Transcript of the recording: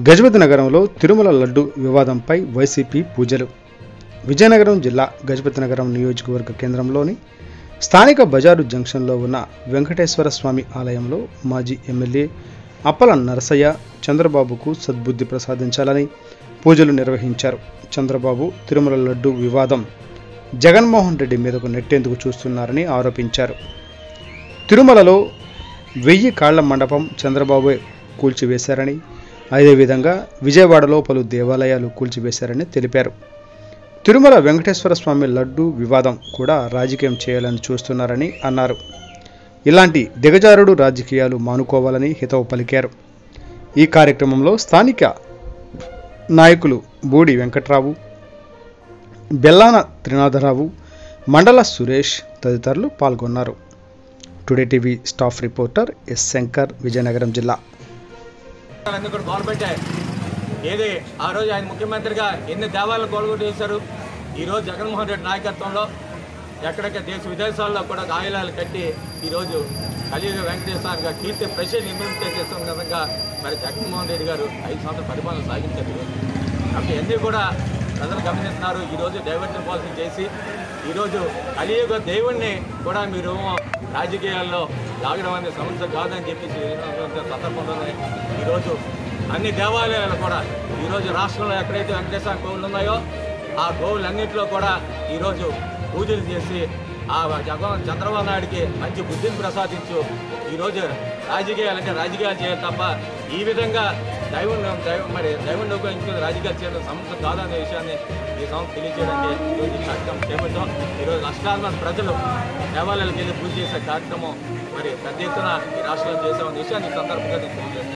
గజపతి నగరంలో తిరుమల లడ్డు వివాదంపై వైసీపీ పూజలు. విజయనగరం జిల్లా గజపతి నగరం నియోజకవర్గ కేంద్రంలోని స్థానిక బజారు జంక్షన్లో ఉన్న వెంకటేశ్వర స్వామి ఆలయంలో మాజీ ఎమ్మెల్యే అప్పల నరసయ్య చంద్రబాబుకు సద్బుద్ధి ప్రసాదించాలని పూజలు నిర్వహించారు. చంద్రబాబు తిరుమల లడ్డు వివాదం జగన్మోహన్ రెడ్డి మీదకు నెట్టేందుకు చూస్తున్నారని ఆరోపించారు. తిరుమలలో 1000 కాళ్ల మండపం చంద్రబాబు కూల్చివేశారని, అదేవిధంగా విజయవాడలో పలు దేవాలయాలు కూల్చివేశారని తెలిపారు. తిరుమల వెంకటేశ్వర స్వామి లడ్డు వివాదం కూడా రాజకీయం చేయాలని చూస్తున్నారని అన్నారు. ఇలాంటి దిగజారుడు రాజకీయాలు మానుకోవాలని హితవు పలికారు. ఈ కార్యక్రమంలో స్థానిక నాయకులు బూడి వెంకట్రావు, బెల్లాన త్రినాథరావు, మండల సురేష్ తదితరులు పాల్గొన్నారు. Today TV staff reporter yes Shankar, Vizianagaram జిల్లా. ఏది ఆ రోజు ఆయన ముఖ్యమంత్రిగా ఎన్ని దేవాలను కొనుగోలు చేశారు. ఈరోజు జగన్మోహన్ రెడ్డి నాయకత్వంలో ఎక్కడెక్కడ దేశ విదేశాల్లో కూడా ఆయుధాలు కట్టి ఈరోజు కలియుగ వెంకటేశ్వర కీర్తి ప్రసిద్ధి ఇంప్లిమెంట్ చేస్తున్న విధంగా మరి జగన్మోహన్ రెడ్డి గారు 5 సంవత్సరాల పరిపాలన సాగించారు. కాబట్టి అన్నీ కూడా ప్రజలు గమనిస్తున్నారు. ఈరోజు డైవర్షన్ పాలసీ చేసి ఈరోజు కలియుగ దేవుణ్ణి కూడా మీరు రాజకీయాల్లో లాగడం అనే సమస్య కాదని చెప్పేసి సందర్భంలోనే ఈరోజు అన్ని దేవాలయాలు కూడా ఈరోజు రాష్ట్రంలో ఎక్కడైతే వెంకటేశ్వర గోవులు ఉన్నాయో ఆ గోవులన్నింటిలో కూడా ఈరోజు పూజలు చేసి ఆ చంద్రబాబు నాయుడికి మంచి బుద్ధిని ప్రసాదించు. ఈరోజు రాజకీయాలంటే రాజకీయాలు చేయాలి తప్ప ఈ విధంగా దైవం ఉపయోగించుకుని రాజకీయాలు చేయడం సమస్య కాదనే విషయాన్ని ఈ సంస్థ తెలియజేయడానికి ఈరోజు ఈ కార్యక్రమం చేపట్టాం. ఈరోజు లక్షలాది మంది ప్రజలు దేవాలయాలకు వెళ్ళి పూజ చేసే కార్యక్రమం మరి పెద్ద ఎత్తున ఈ రాష్ట్రంలో చేసామనే విషయాన్ని ఈ సందర్భంగా నేను తెలియజేస్తాను.